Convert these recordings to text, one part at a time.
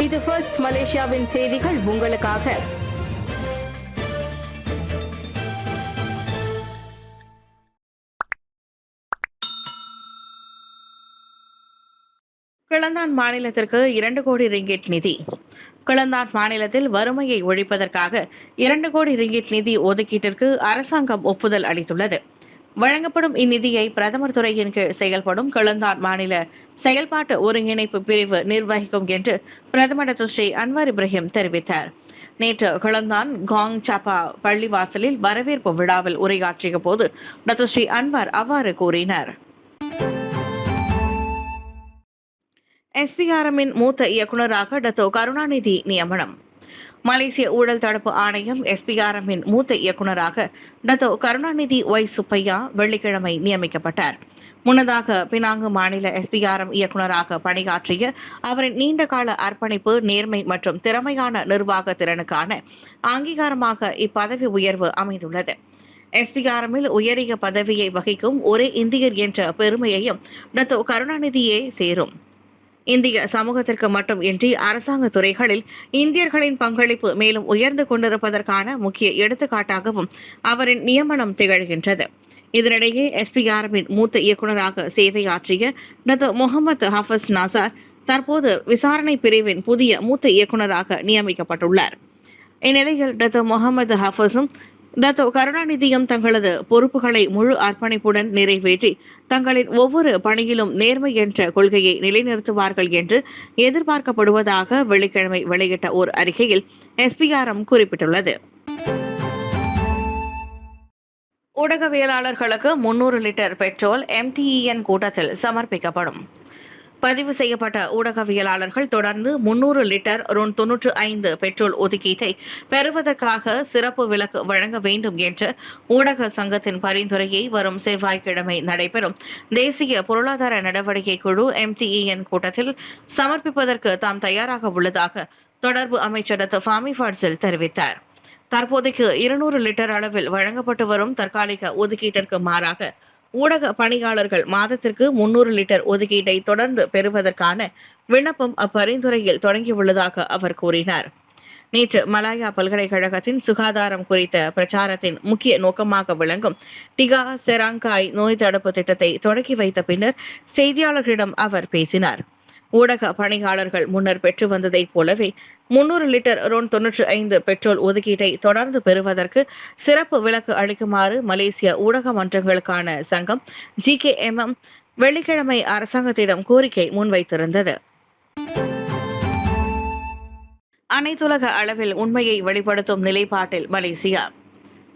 இது ஃபர்ஸ்ட் மலேசியாவின் செய்திகள் உங்களுக்காக. கிளந்தான் மாநிலத்திற்கு 2 கோடி ரிங்கிட் நிதி. கிளந்தான் மாநிலத்தில் வறுமையை ஒழிப்பதற்காக 2 கோடி ரிங்கிட் நிதி ஒதுக்கீட்டிற்கு அரசாங்கம் ஒப்புதல் அளித்துள்ளது. வழங்கப்படும் இந்நிதியை பிரதமர் துறையின் கீழ் செயல்படும் கிளந்தான் மாநில செயல்பாட்டு ஒருங்கிணைப்பு பிரிவு நிர்வகிக்கும் என்று பிரதமர் டாக்டர் ஸ்ரீ அன்வார் இப்ராஹிம் தெரிவித்தார். நேற்று கிளந்தான் காங் சாப்பா பள்ளிவாசலில் வரவேற்பு விழாவில் உரையாற்றிய போது டாக்டர் ஸ்ரீ அன்வார் அவ்வாறு கூறினார். SPRM-இன் மூத்த இயக்குநராக டத்தோ கருணாநிதி நியமனம். மலேசிய ஊழல் தடுப்பு ஆணையம் SPRM-இன் மூத்த இயக்குநராக டத்தோ கருணாநிதி ஒய் சுப்பையா வெள்ளிக்கிழமை நியமிக்கப்பட்டார். முன்னதாக பினாங்கு மாநில SPRM இயக்குநராக பணியாற்றிய அவரின் நீண்டகால அர்ப்பணிப்பு, நேர்மை மற்றும் திறமையான நிர்வாக திறனுக்கான அங்கீகாரமாக இப்பதவி உயர்வு அமைந்துள்ளது. SPRM-இல் உயரிய பதவியை வகிக்கும் ஒரே இந்தியர் என்ற பெருமையையும் டத்தோ கருணாநிதியே சேரும். இந்திய சமூகத்திற்கு மட்டும் இன்றி அரசாங்க துறைகளில் இந்தியர்களின் பங்களிப்பு மேலும் உயர்ந்து கொண்டிருப்பதற்கான முக்கிய எடுத்துக்காட்டாகவும் அவரின் நியமனம் திகழ்கின்றது. இதனிடையே SPRM-இன் மூத்த இயக்குநராக சேவையாற்றிய டத்தோ முகமது ஹாஃபிஸ் நாசார் தற்போது விசாரணை பிரிவின் புதிய மூத்த இயக்குநராக நியமிக்கப்பட்டுள்ளார். இந்நிலையில் டத்தோ முகமது ஹாஃபிஸும் டத்தோ கருணாநிதியும் தங்களது பொறுப்புகளை முழு அர்ப்பணிப்புடன் நிறைவேற்றி தங்களின் ஒவ்வொரு பணியிலும் நேர்மை என்ற கொள்கையை நிலைநிறுத்துவார்கள் என்று எதிர்பார்க்கப்படுவதாக வெள்ளிக்கிழமை வெளியிட்ட ஒரு அறிக்கையில் SPRM குறிப்பிட்டுள்ளது. ஊடகவியலாளர்களுக்கு 300 லிட்டர் பெட்ரோல் MTEN கூட்டத்தில் சமர்ப்பிக்கப்படும். பதிவு செய்யப்பட்ட ஊடகவியலாளர்கள் தொடர்ந்து 300 லிட்டர் RON 95 பெட்ரோல் ஒதுக்கீட்டை பெறுவதற்காக சிறப்பு விலக்கு வழங்க வேண்டும் என்ற ஊடக சங்கத்தின் பரிந்துரையை வரும் செவ்வாய்க்கிழமை நடைபெறும் தேசிய பொருளாதார நடவடிக்கை குழு MTEN கூட்டத்தில் சமர்ப்பிப்பதற்கு தாம் தயாராக உள்ளதாக தொடர்பு அமைச்சர் டாக்டர் ஃபாமி ஃபாட்சில் தெரிவித்தார். தற்போதைக்கு 200 லிட்டர் அளவில் வழங்கப்பட்டு வரும் தற்காலிக ஒதுக்கீட்டிற்கு மாறாக ஊடக பணியாளர்கள் மாதத்திற்கு 300 லிட்டர் ஒதுக்கீட்டை தொடர்ந்து பெறுவதற்கான விண்ணப்பம் அப்பரிந்துரையில் தொடங்கியுள்ளதாக அவர் கூறினார். நேற்று மலாயா பல்கலைக்கழகத்தின் சுகாதாரம் குறித்த பிரச்சாரத்தின் முக்கிய நோக்கமாக விளங்கும் டிகா செராங்காய் நோய் தடுப்பு திட்டத்தை தொடங்கி வைத்த பின்னர் செய்தியாளர்களிடம் அவர் பேசினார். ஊடக பணியாளர்கள் முன்னர் பெற்று வந்ததைப் போலவே 300 லிட்டர் RON 95 பெட்ரோல் ஒதுக்கீட்டை தொடர்ந்து பெறுவதற்கு சிறப்பு விலக்கு அளிக்குமாறு மலேசிய ஊடக மன்றங்களுக்கான சங்கம் GKMM வெள்ளிக்கிழமை அரசாங்கத்திடம் கோரிக்கை முன்வைத்திருந்தது. அனைத்துலக அளவில் உண்மையை வெளிப்படுத்தும் நிலைப்பாட்டில் மலேசியா.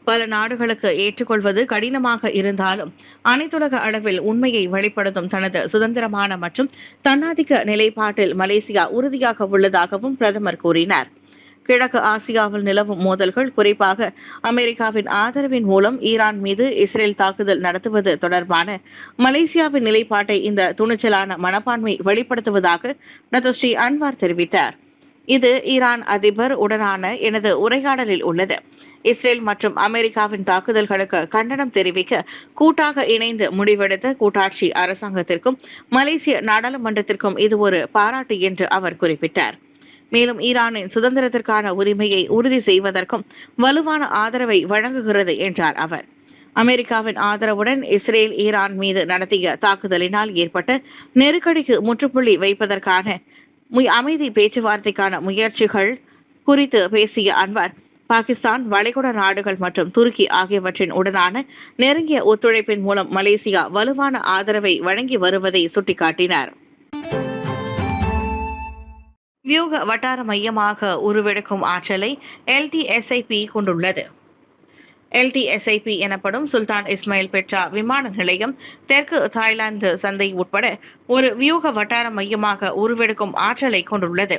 பல நாடுகளுக்கு ஏற்றுக்கொள்வது கடினமாக இருந்தாலும் அனைத்துலக அளவில் உண்மையை வெளிப்படுத்தும் தனது சுதந்திரமான மற்றும் தன்னாதிக்க நிலைப்பாட்டில் மலேசியா உறுதியாக உள்ளதாகவும் பிரதமர் கூறினார். கிழக்கு ஆசியாவில் நிலவும் மோதல்கள், குறிப்பாக அமெரிக்காவின் ஆதரவின் மூலம் ஈரான் மீது இஸ்ரேல் தாக்குதல் நடத்துவது தொடர்பான மலேசியாவின் நிலைப்பாட்டை இந்த துணிச்சலான மனப்பான்மை வெளிப்படுத்துவதாக டாக்டர் ஸ்ரீ அன்வார் தெரிவித்தார். இது ஈரான் அதிபர் உடனான எனது உரையாடலில் உள்ளது. இஸ்ரேல் மற்றும் அமெரிக்காவின் தாக்குதல்களுக்கு கண்டனம் தெரிவிக்க கூட்டாக இணைந்து முடிவெடுத்த கூட்டாட்சி அரசாங்கத்திற்கும் மலேசிய நாடாளுமன்றத்திற்கும் இது ஒரு பாராட்டு என்று அவர் குறிப்பிட்டார். மேலும் ஈரானின் சுதந்திரத்திற்கான உரிமையை உறுதி செய்வதற்கும் வலுவான ஆதரவை வழங்குகிறது என்றார் அவர். அமெரிக்காவின் ஆதரவுடன் இஸ்ரேல் ஈரான் மீது நடத்திய தாக்குதலினால் ஏற்பட்ட நெருக்கடிக்கு முற்றுப்புள்ளி வைப்பதற்கான அமைதி பேச்சுவார்த்தைக்கான முயற்சிகள் குறித்து பேசிய அன்வார், பாகிஸ்தான், வளைகுடா நாடுகள் மற்றும் துருக்கி ஆகியவற்றின் உடனான நெருங்கிய ஒத்துழைப்பின் மூலம் மலேசியா வலுவான ஆதரவை வழங்கி வருவதை சுட்டிக்காட்டினார். வியூக வட்டார மையமாக உருவெடுக்கும் ஆற்றலை LTSIP கொண்டுள்ளது. LTSIP எனப்படும் சுல்தான் இஸ்மாயில் பெட்ரா விமான நிலையம் தெற்கு தாய்லாந்து சந்தை உட்பட ஒரு வியூக வட்டார மையமாக உருவெடுக்கும் ஆற்றலை கொண்டுள்ளது.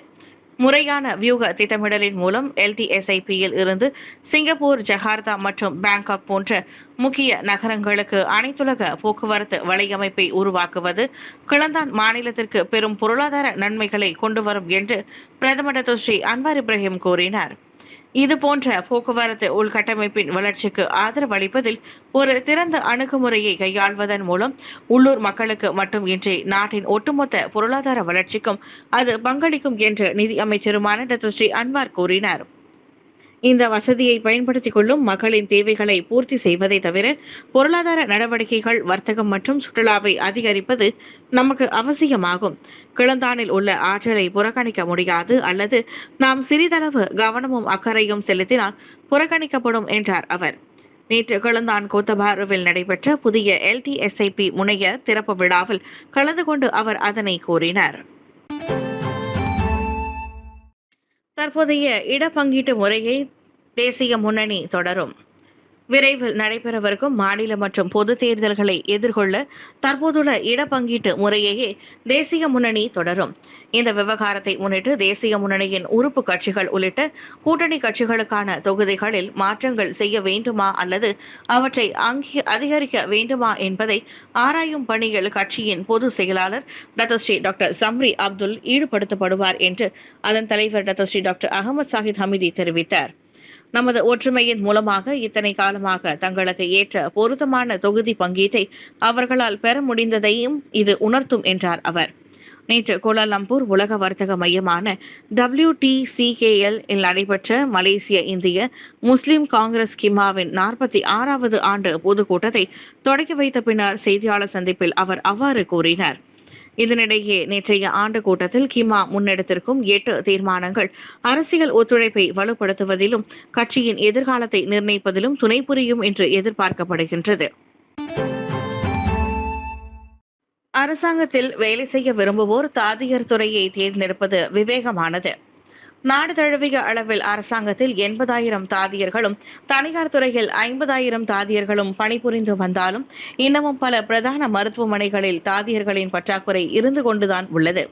முறையான வியூக திட்டமிடலின் மூலம் LTSIP-யில் இருந்து சிங்கப்பூர், ஜகார்த்தா மற்றும் பாங்காக் போன்ற முக்கிய நகரங்களுக்கு அனைத்துலக போக்குவரத்து வலையமைப்பை உருவாக்குவது கிளந்தான் மாநிலத்திற்கு பெரும் பொருளாதார நன்மைகளை கொண்டு வரும் என்று பிரதமர் டாக்டர் ஸ்ரீ அன்வார் இப்ராஹிம் கூறினார். இது போன்ற போக்குவரத்து உள்கட்டமைப்பின் வளர்ச்சிக்கு ஆதரவளிப்பதில் ஒரு திறந்த அணுகுமுறையை கையாள்வதன் மூலம் உள்ளூர் மக்களுக்கு மட்டுமின்றி நாட்டின் ஒட்டுமொத்த பொருளாதார வளர்ச்சிக்கும் அது பங்களிக்கும் என்று நிதி அமைச்சருமான டாக்டர் ஸ்ரீ அன்வார் கூறினார். இந்த வசதியை பயன்படுத்திக் கொள்ளும் மக்களின் தேவைகளை பூர்த்தி செய்வதை தவிர பொருளாதார நடவடிக்கைகள், வர்த்தகம் மற்றும் சுற்றுலாவை அதிகரிப்பது நமக்கு அவசியமாகும். கிளந்தானில் உள்ள ஆற்றலை புறக்கணிக்க முடியாது அல்லது நாம் சிறிதளவு கவனமும் அக்கறையும் செலுத்தினால் புறக்கணிக்கப்படும் என்றார் அவர். நேற்று கிளந்தான் கோத்தபாருவில் நடைபெற்ற புதிய LTSIP முனைய திறப்பு விழாவில் கலந்து கொண்டு அவர் அதனை கூறினார். தற்போதைய இடப்பங்கீட்டு முறையை தேசிய முன்னணி தொடரும். விரைவில் நடைபெறவிருக்கும் மாநில மற்றும் பொது தேர்தல்களை எதிர்கொள்ள தற்போதுள்ள இடப்பங்கீட்டு முறையையே தேசிய முன்னணி தொடரும். இந்த விவகாரத்தை முன்னிட்டு தேசிய முன்னணியின் உறுப்பு கட்சிகள் உள்ளிட்ட கூட்டணி கட்சிகளுக்கான தொகுதிகளில் மாற்றங்கள் செய்ய வேண்டுமா அல்லது அவற்றை அதிகரிக்க வேண்டுமா என்பதை ஆராயும் பணியில் கட்சியின் பொதுச் செயலாளர் டாக்டர் சம்ரி அப்துல் ஈடுபடுத்தப்படுவார் என்று அதன் தலைவர் டாக்டர் அகமது சாஹித் ஹமிதி தெரிவித்தார். நமது ஒற்றுமையின் மூலமாக இத்தனை காலமாக தங்களுக்கு ஏற்ற பொருத்தமான தொகுதி பங்கீட்டை அவர்களால் பெற முடிந்ததையும் இது உணர்த்தும் என்றார் அவர். நேற்று கோலாலம்பூர் உலக வர்த்தக மையமான WTCKL இல் நடைபெற்ற மலேசிய இந்திய முஸ்லிம் காங்கிரஸ் கிமாவின் 46வது ஆண்டு பொதுக்கூட்டத்தை தொடக்கி வைத்த பின்னர் செய்தியாளர் சந்திப்பில் அவர் அவ்வாறு கூறினார். இதனிடையே நேற்றைய ஆண்டு கூட்டத்தில் கிமா முன்னெடுத்திருக்கும் 8 தீர்மானங்கள் அரசியல் ஒத்துழைப்பை வலுப்படுத்துவதிலும் கட்சியின் எதிர்காலத்தை நிர்ணயிப்பதிலும் துணை புரியும் என்று எதிர்பார்க்கப்படுகின்றது. அரசாங்கத்தில் வேலை செய்ய விரும்புவோர் தாதியர் துறையை தேர்ந்தெடுப்பது விவேகமானது. நாடு தழுவிய அளவில் அரசாங்கத்தில் 80,000 தாதியர்களும் தனியார் துறையில் 50,000 தாதியர்களும் பணிபுரிந்து வந்தாலும் இன்னமும் பல பிரதான மருத்துவமனைகளில் தாதியர்களின் பற்றாக்குறை இருந்து கொண்டுதான் உள்ளது.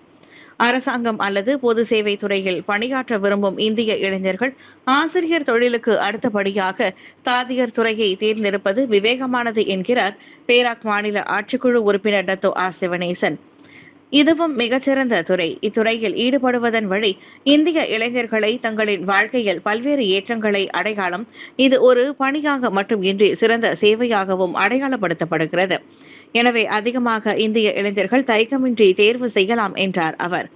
அரசாங்கம் அல்லது பொது சேவை துறையில் பணியாற்ற விரும்பும் இந்திய இளைஞர்கள் ஆசிரியர் தொழிலுக்கு அடுத்தபடியாக தாதியர் துறையை தேர்ந்தெடுப்பது விவேகமானது என்கிறார் பேராக் மாநில ஆட்சிக்குழு உறுப்பினர் டத்தோ சிவனேசன். இதுவும் மிகச்சிறந்த துறை. இத்துறையில் ஈடுபடுவதன் வழி இந்திய இளைஞர்களை தங்களின் வாழ்க்கையில் பல்வேறு ஏற்றங்களை அடையாளம் இது ஒரு பணியாக மட்டுமின்றி சிறந்த சேவையாகவும் அடையாளப்படுத்தப்படுகிறது. எனவே அதிகமாக இந்திய இளைஞர்கள் தயக்கமின்றி தேர்வு செய்யலாம் என்றார் அவர்.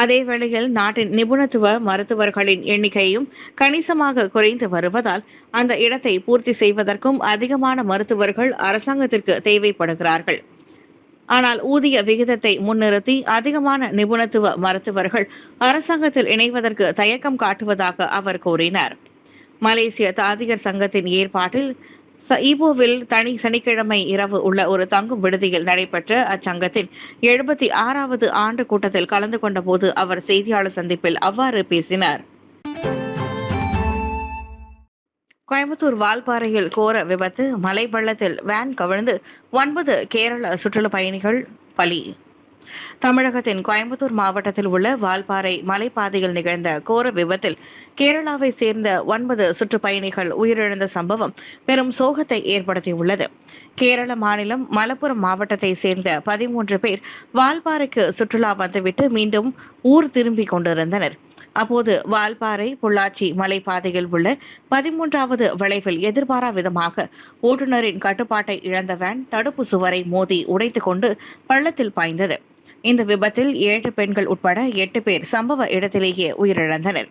அதேவேளையில் நாட்டின் நிபுணத்துவ மருத்துவர்களின் எண்ணிக்கையும் கணிசமாக குறைந்து வருவதால் அந்த இடத்தை பூர்த்தி செய்வதற்கும் அதிகமான மருத்துவர்கள் அரசாங்கத்திற்கு தேவைப்படுகிறார்கள். ஆனால் ஊதிய விகிதத்தை முன்னிறுத்தி அதிகமான நிபுணத்துவ மருத்துவர்கள் அரசாங்கத்தில் இணைவதற்கு தயக்கம் காட்டுவதாக அவர் கூறினார். மலேசிய தாதியர் சங்கத்தின் ஏற்பாட்டில் ஈப்போவில் சனிக்கிழமை இரவு உள்ள ஒரு தங்கும் விடுதியில் நடைபெற்ற அச்சங்கத்தின் 76வது ஆண்டு கூட்டத்தில் கலந்து கொண்ட போது அவர் செய்தியாளர் சந்திப்பில் அவ்வாறு பேசினார். கோயம்புத்தூர் வால்பாறையில் கோர விபத்து, மலை பள்ளத்தில் வேன் கவிழ்ந்து 9 கேரள சுற்றுலா பயணிகள் பலி. தமிழகத்தின் கோயம்புத்தூர் மாவட்டத்தில் உள்ள வால்பாறை மலைப்பாதையில் நிகழ்ந்த கோர விபத்தில் கேரளாவை சேர்ந்த 9 சுற்றுப்பயணிகள் உயிரிழந்த சம்பவம் பெரும் சோகத்தை ஏற்படுத்தியுள்ளது. கேரள மாநிலம் மலப்புரம் மாவட்டத்தை சேர்ந்த 13 பேர் வால்பாறைக்கு சுற்றுலா வந்துவிட்டு மீண்டும் ஊர் திரும்பிக் கொண்டிருந்தனர். அப்போது வால்பாறை பொள்ளாச்சி மலைப்பாதையில் உள்ள 13வது வளைவில் எதிர்பாரா விதமாக ஓட்டுநரின் கட்டுப்பாட்டை இழந்த வேன் தடுப்பு சுவரை மோதி உடைத்துக் கொண்டு பள்ளத்தில் பாய்ந்தது. இந்த விபத்தில் 7 பெண்கள் உட்பட 8 பேர் சம்பவ இடத்திலேயே உயிரிழந்தனர்.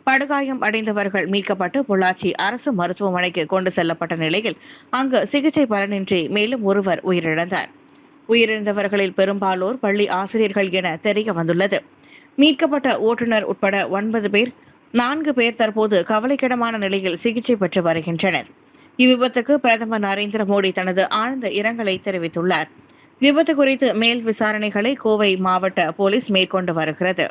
படுகாயம் அடைந்தவர்கள் மீட்கப்பட்டு பொள்ளாச்சி அரசு மருத்துவமனைக்கு கொண்டு செல்லப்பட்ட நிலையில் அங்கு சிகிச்சை பலனின்றி மேலும் ஒருவர் உயிரிழந்தார். உயிரிழந்தவர்களில் பெரும்பாலோர் பள்ளி ஆசிரியர்கள் என தெரிய வந்துள்ளது. மீட்கப்பட்ட ஓட்டுநர் உட்பட 9 பேர் 4 பேர் தற்போது கவலைக்கிடமான நிலையில் சிகிச்சை பெற்று வருகின்றனர். இவ்விபத்துக்கு பிரதமர் நரேந்திர மோடி தனது ஆழ்ந்த இரங்கலை தெரிவித்துள்ளார். விபத்து குறித்து மேல் விசாரணைகளை கோவை மாவட்ட போலீஸ் மேற்கொண்டு வருகிறது.